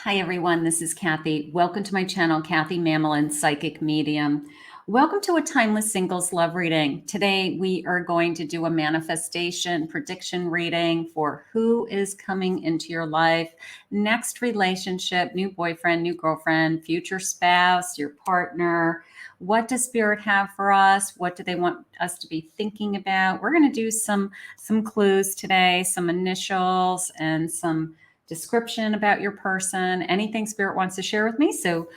Hi everyone, this is Kathy. Welcome to my channel, Kathy Mamolen, Psychic Medium. Welcome to a timeless singles love reading. Today we are going to do a manifestation prediction reading for who is coming into your life. Next relationship, new boyfriend, new girlfriend, future spouse, your partner. What does Spirit have for us? What do they want us to be thinking about? We're going to do some clues today, some initials and some description about your person, anything Spirit wants to share with me. So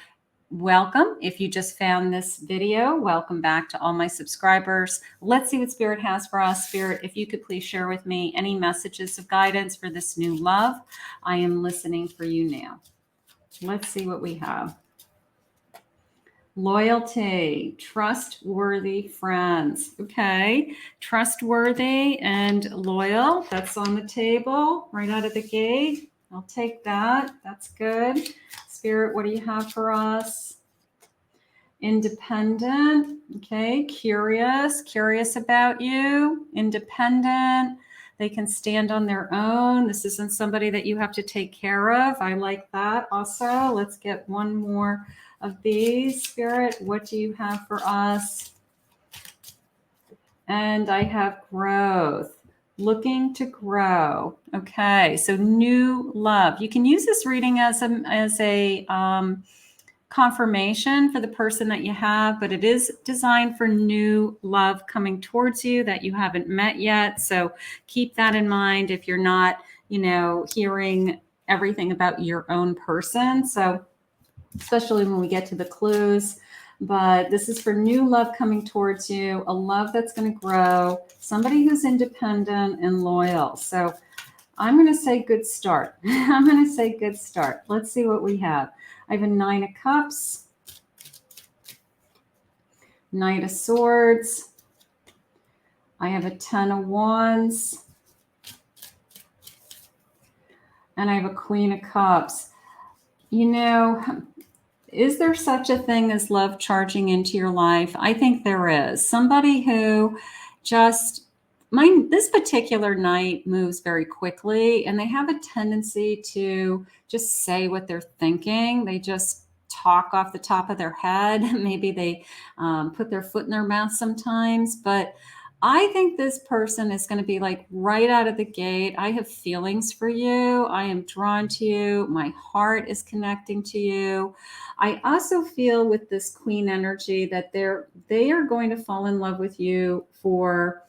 welcome. If you just found this video, welcome back to all my subscribers. Let's see what Spirit has for us. Spirit, if you could please share with me any messages of guidance for this new love. I am listening for you now. Let's see what we have. Loyalty, trustworthy friends. Okay, trustworthy and loyal. That's on the table right out of the gate. I'll take that. That's good. Spirit, what do you have for us? Independent. Okay, curious about you. Independent. They can stand on their own. This isn't somebody that you have to take care of. I like that also. Let's get one more of these. Spirit, what do you have for us? And I have growth. Looking to grow. Okay, so new love. You can use this reading as a confirmation for the person that you have, but it is designed for new love coming towards you that you haven't met yet. So keep that in mind if you're not, hearing everything about your own person. So especially when we get to the clues. But this is for new love coming towards you, a love that's going to grow, somebody who's independent and loyal. So I'm going to say good start. I'm going to say good start. Let's see what we have. I have a 9 of Cups, Knight of Swords. I have a 10 of Wands. And I have a Queen of Cups. Is there such a thing as love charging into your life? I think there is. Somebody who this particular knight moves very quickly and they have a tendency to just say what they're thinking. They just talk off the top of their head. Maybe they put their foot in their mouth sometimes, but I think this person is going to be like right out of the gate. I have feelings for you. I am drawn to you. My heart is connecting to you. I also feel with this Queen energy that they are going to fall in love with you for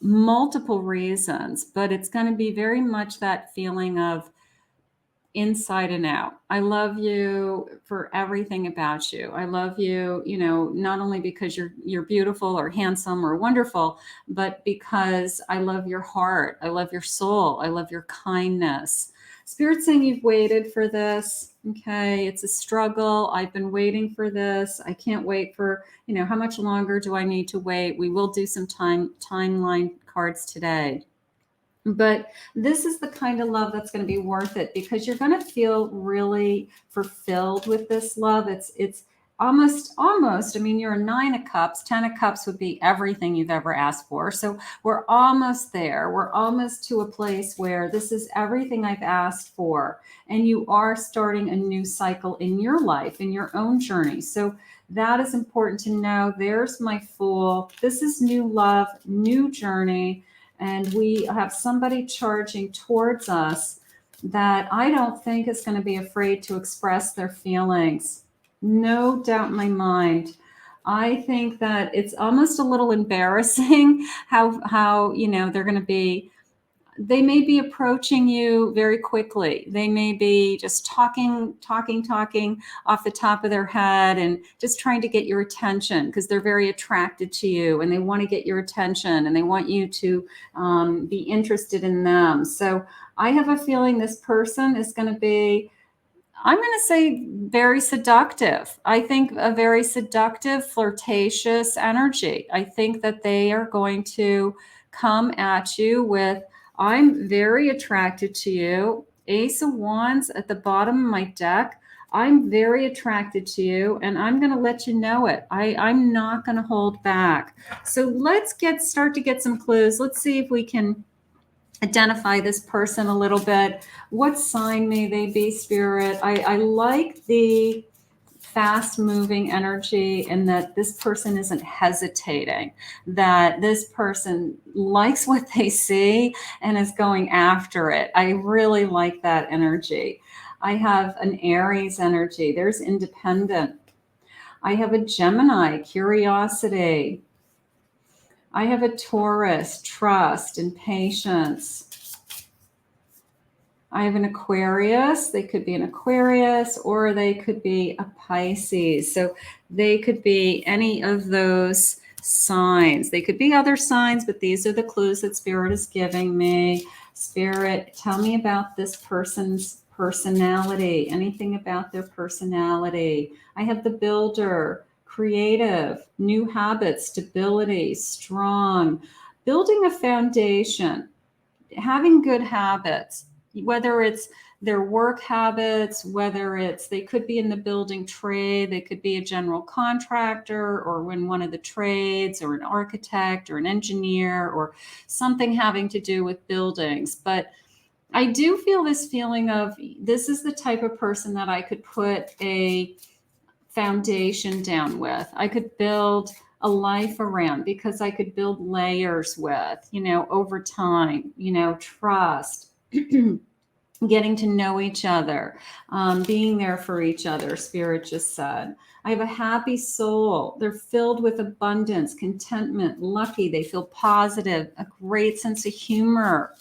multiple reasons, but it's going to be very much that feeling of inside and out. I love you for everything about you. I love you, not only because you're beautiful or handsome or wonderful, but because I love your heart. I love your soul. I love your kindness. Spirit's saying you've waited for this. Okay. It's a struggle. I've been waiting for this. I can't wait for, how much longer do I need to wait? We will do some timeline cards today. But this is the kind of love that's going to be worth it because you're going to feel really fulfilled with this love. It's almost, you're a 9 of Cups. 10 of Cups would be everything you've ever asked for. So we're almost there. We're almost to a place where this is everything I've asked for. And you are starting a new cycle in your life, in your own journey. So that is important to know. There's my Fool. This is new love, new journey. And we have somebody charging towards us that I don't think is going to be afraid to express their feelings. No doubt in my mind. I think that it's almost a little embarrassing how they're going to be. They may be approaching you very quickly. They may be just talking off the top of their head and just trying to get your attention because they're very attracted to you and they want to get your attention and they want you to be interested in them. So I have a feeling this person is going to be, I'm going to say, very seductive. I think a very seductive, flirtatious energy. I think that they are going to come at you with, I'm very attracted to you. Ace of Wands at the bottom of my deck. I'm very attracted to you and I'm going to let you know it. I'm not going to hold back. So let's start to get some clues. Let's see if we can identify this person a little bit. What sign may they be, Spirit? I like the fast moving energy, and that this person isn't hesitating, that this person likes what they see and is going after it. I really like that energy. I have an Aries energy. There's independent. I have a Gemini, curiosity. I have a Taurus, trust and patience. I have an Aquarius. They could be an Aquarius, or they could be a Pisces. So they could be any of those signs. They could be other signs, but these are the clues that Spirit is giving me. Spirit, tell me about this person's personality. Anything about their personality. I have the Builder, creative, new habits, stability, strong, building a foundation, having good habits, whether it's their work habits, whether it's, they could be in the building trade, they could be a general contractor or in one of the trades, or an architect or an engineer, or something having to do with buildings. But I do feel this feeling of, this is the type of person that I could put a foundation down with. I could build a life around, because I could build layers with, over time, trust, getting to know each other, being there for each other, Spirit just said. I have a happy soul. They're filled with abundance, contentment, lucky. They feel positive, a great sense of humor.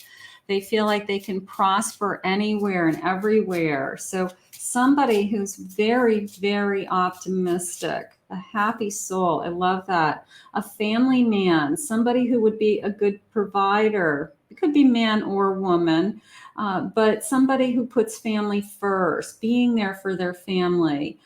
They feel like they can prosper anywhere and everywhere. So somebody who's very, very optimistic, a happy soul. I love that. A family man, somebody who would be a good provider. It could be man or woman, but somebody who puts family first, being there for their family,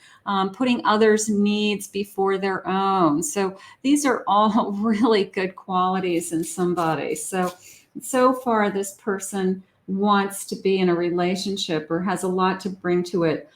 putting others' needs before their own. So these are all really good qualities in somebody. So far, this person wants to be in a relationship or has a lot to bring to it.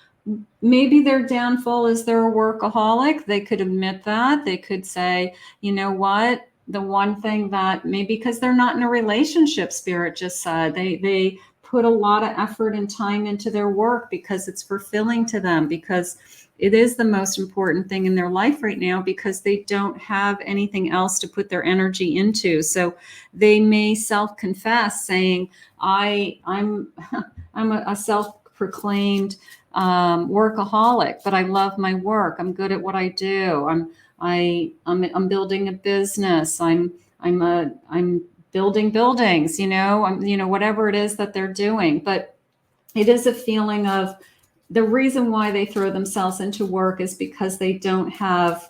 Maybe their downfall is they're a workaholic. They could admit that. They could say, you know what? The one thing that, maybe because they're not in a relationship, Spirit just said, they put a lot of effort and time into their work because it's fulfilling to them, because it is the most important thing in their life right now, because they don't have anything else to put their energy into. So they may self-confess saying, I'm a self-proclaimed workaholic, but I love my work. I'm good at what I do. I'm building a business. I'm building buildings, whatever it is that they're doing. But it is a feeling of, the reason why they throw themselves into work is because they don't have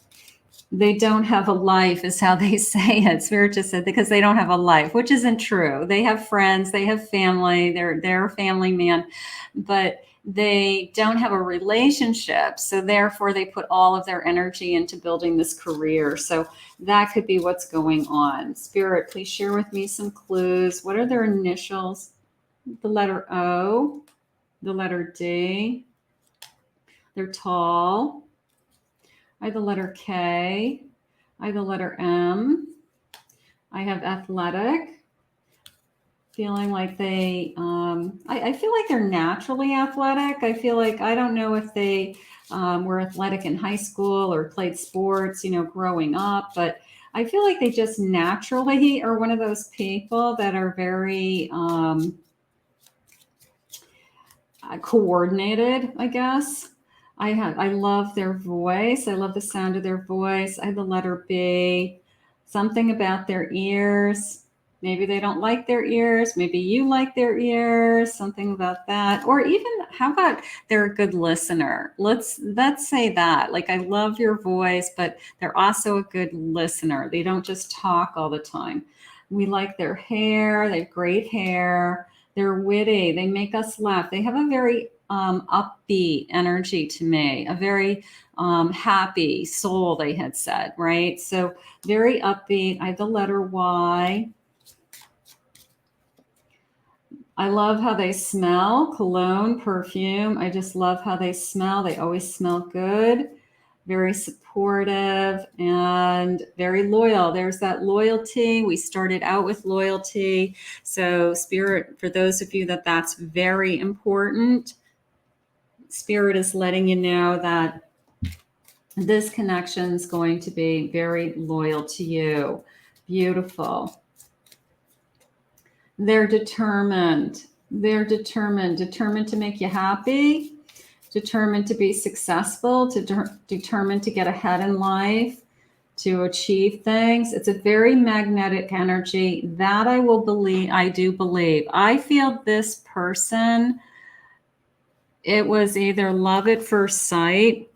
a life, is how they say it. Spirit just said, because they don't have a life, which isn't true. They have friends, they have family, they're a family man, but they don't have a relationship. So therefore they put all of their energy into building this career. So that could be what's going on. Spirit, please share with me some clues. What are their initials? The letter O, the letter D. They're tall. I have the letter K. I have the letter M. I have athletic. Feeling like they, I feel like they're naturally athletic. I feel like, I don't know if they were athletic in high school or played sports, growing up, but I feel like they just naturally are one of those people that are very coordinated, I guess. I love their voice. I love the sound of their voice. I have the letter B. Something about their ears. Maybe they don't like their ears. Maybe you like their ears. Something about that. Or even, how about they're a good listener? Let's say that. Like, I love your voice, but they're also a good listener. They don't just talk all the time. We like their hair. They have great hair. They're witty. They make us laugh. They have a very upbeat energy to me, a very happy soul, they had said, right? So very upbeat. I have the letter Y. I love how they smell. Cologne, perfume. I just love how they smell. They always smell good. very supportive, and very loyal. There's that loyalty. We started out with loyalty. So Spirit, for those of you that's very important, Spirit is letting you know that this connection is going to be very loyal to you. Beautiful. They're determined. They're determined to make you happy, determined to be successful, determined to get ahead in life, to achieve things. It's a very magnetic energy that I do believe. I feel this person, it was either love at first sight,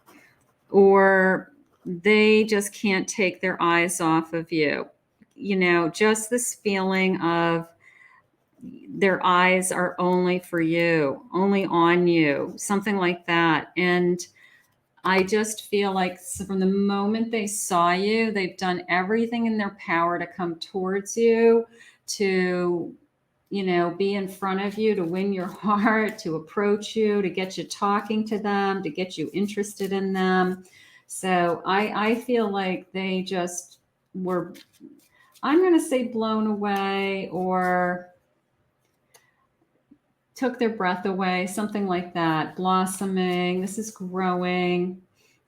or they just can't take their eyes off of you. You know, just this feeling of their eyes are only for you, only on you, something like that. And I just feel like from the moment they saw you, they've done everything in their power to come towards you, to, you know, be in front of you, to win your heart, to approach you, to get you talking to them, to get you interested in them. So I feel like they just were, I'm going to say, blown away, or took their breath away, something like that. Blossoming. This is growing.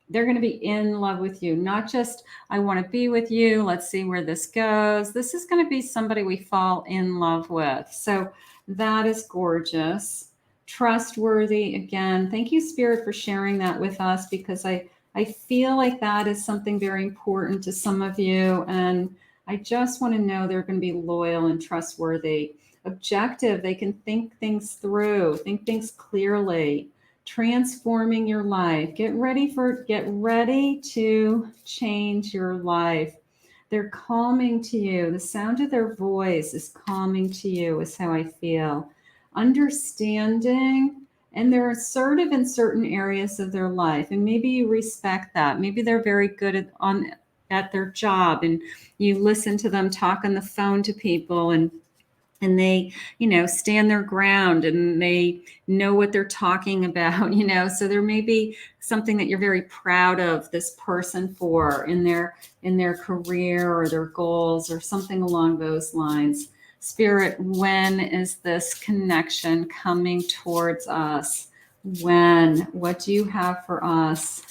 They're going to be in love with you. Not just, I want to be with you. Let's see where this goes. This is going to be somebody we fall in love with. So that is gorgeous. Trustworthy. Again, thank you, Spirit, for sharing that with us, because I feel like that is something very important to some of you. And I just want to know they're going to be loyal and trustworthy. Objective. They can think things through, think things clearly. Transforming your life. Get ready to change your life. They're calming to you. The sound of their voice is calming to you, is how I feel. Understanding, and they're assertive in certain areas of their life, and maybe you respect that. Maybe they're very good at their job, and you listen to them talk on the phone to people, and they, you know, stand their ground, and they know what they're talking about, you know. So there may be something that you're very proud of this person for in their career or their goals or something along those lines. Spirit, when is this connection coming towards us? When? What do you have for us?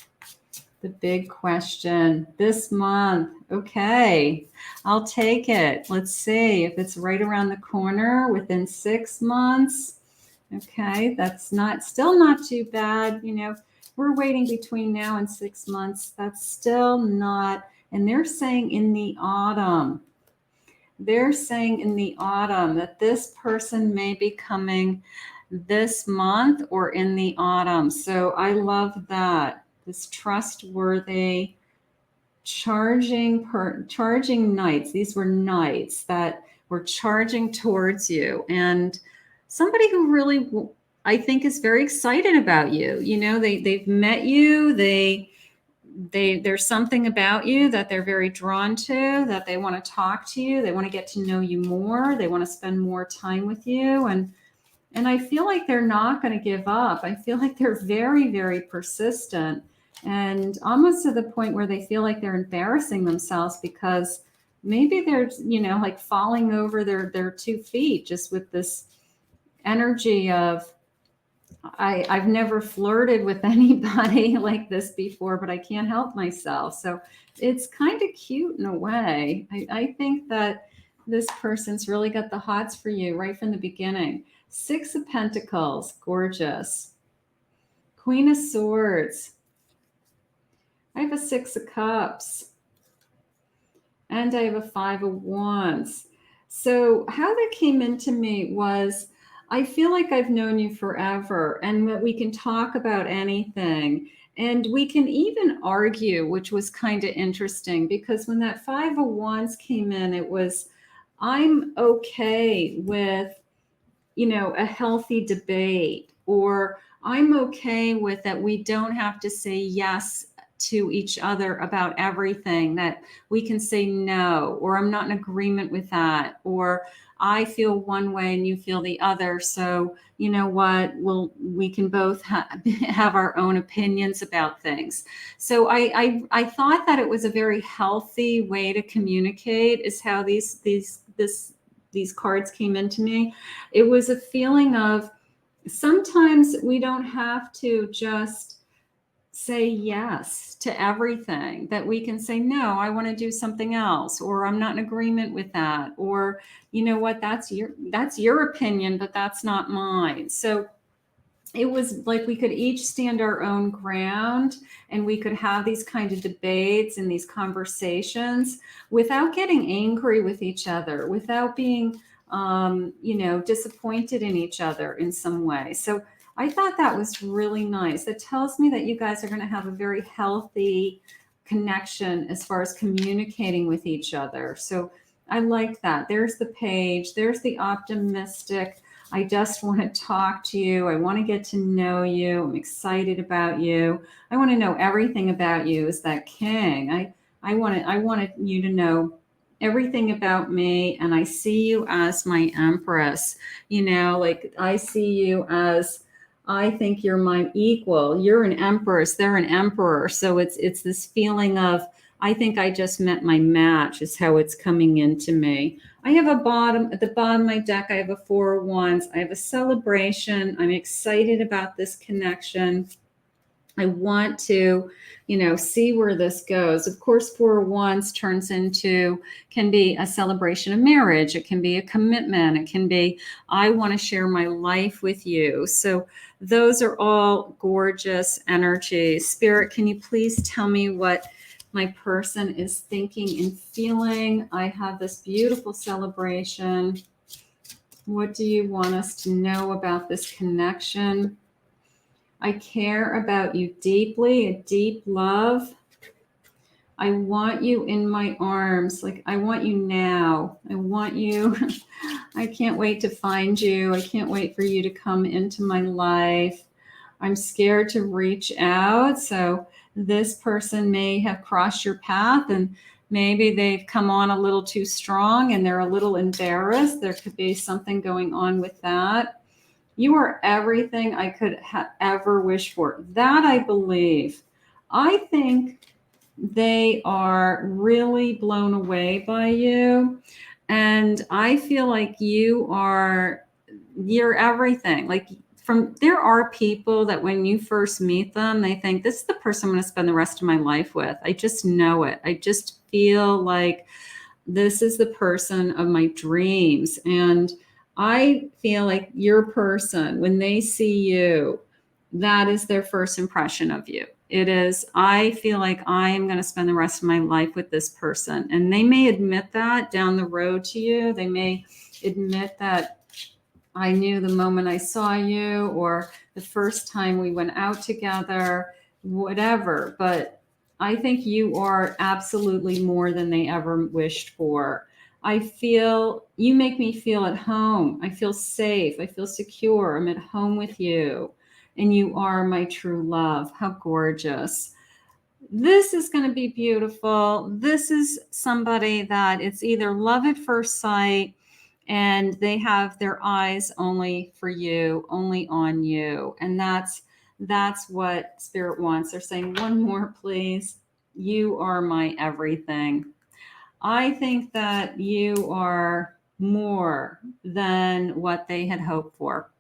The big question this month. Okay, I'll take it. Let's see if it's right around the corner within 6 months. Okay, that's still not too bad. You know, we're waiting between now and 6 months. That's still not, and they're saying in the autumn. They're saying in the autumn that this person may be coming this month or in the autumn. So I love that. This trustworthy, charging knights. These were knights that were charging towards you, and somebody who really, I think, is very excited about you. You know, they've met you. There's something about you that they're very drawn to, that they want to talk to you. They want to get to know you more. They want to spend more time with you. And I feel like they're not going to give up. I feel like they're very, very persistent, and almost to the point where they feel like they're embarrassing themselves, because maybe they're, you know, like falling over their 2 feet, just with this energy of, I've never flirted with anybody like this before, but I can't help myself. So it's kind of cute in a way. I think that this person's really got the hots for you right from the beginning. 6 of Pentacles, gorgeous. Queen of Swords. I have a 6 of Cups. And I have a 5 of Wands. So how that came into me was, I feel like I've known you forever, and that we can talk about anything. And we can even argue, which was kind of interesting, because when that 5 of Wands came in, it was, I'm okay with, you know, a healthy debate, or I'm okay with that we don't have to say yes to each other about everything, that we can say no, or I'm not in agreement with that, or I feel one way and you feel the other. So you know what? We can both have our own opinions about things. So I thought that it was a very healthy way to communicate, is how these cards came into me. It was a feeling of, sometimes we don't have to just say yes to everything, that we can say, no, I want to do something else, or I'm not in agreement with that, or you know what, that's your opinion, but that's not mine. So it was like we could each stand our own ground, and we could have these kind of debates and these conversations without getting angry with each other, without being disappointed in each other in some way. So I thought that was really nice. That tells me that you guys are going to have a very healthy connection as far as communicating with each other. So I like that. There's the page. There's the optimistic. I just want to talk to you. I want to get to know you. I'm excited about you. I want to know everything about you, is that king. I wanted you to know everything about me, and I see you as my empress. Like I see you as, I think you're my equal. You're an empress, they're an emperor. So it's this feeling of, I think I just met my match, is how it's coming into me. I have at the bottom of my deck, I have a Four of Wands. I have a celebration. I'm excited about this connection. I want to, see where this goes. Of course, Four of Wands can be a celebration of marriage. It can be a commitment. It can be, I want to share my life with you. So those are all gorgeous energies. Spirit, can you please tell me what my person is thinking and feeling? I have this beautiful celebration. What do you want us to know about this connection? I care about you deeply, a deep love. I want you in my arms. Like, I want you now. I want you. I can't wait to find you. I can't wait for you to come into my life. I'm scared to reach out. So this person may have crossed your path, and maybe they've come on a little too strong and they're a little embarrassed. There could be something going on with that. You are everything I could ever wish for. That I believe. I think they are really blown away by you. And I feel like you're everything. Like, there are people that when you first meet them, they think, this is the person I'm going to spend the rest of my life with. I just know it. I just feel like this is the person of my dreams. And I feel like your person, when they see you, that is their first impression of you. It is, I feel like I'm going to spend the rest of my life with this person. And they may admit that down the road to you. They may admit that, I knew the moment I saw you, or the first time we went out together, whatever. But I think you are absolutely more than they ever wished for. You make me feel at home. I feel safe. I feel secure. I'm at home with you. And you are my true love. How gorgeous. This is going to be beautiful. This is somebody that it's either love at first sight, and they have their eyes only for you, only on you. And that's what Spirit wants. They're saying, one more, please. You are my everything. I think that you are more than what they had hoped for.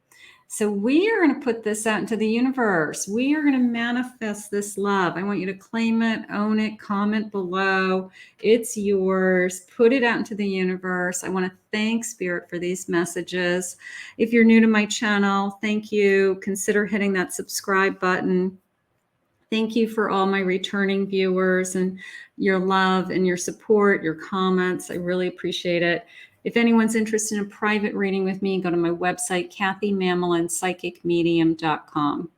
So we are going to put this out into the universe. We are going to manifest this love. I want you to claim it, own it, comment below. It's yours. Put it out into the universe. I want to thank Spirit for these messages. If you're new to my channel, thank you. Consider hitting that subscribe button. Thank you for all my returning viewers and your love and your support, your comments. I really appreciate it. If anyone's interested in a private reading with me, go to my website, KathyMamolenPsychicMedium.com.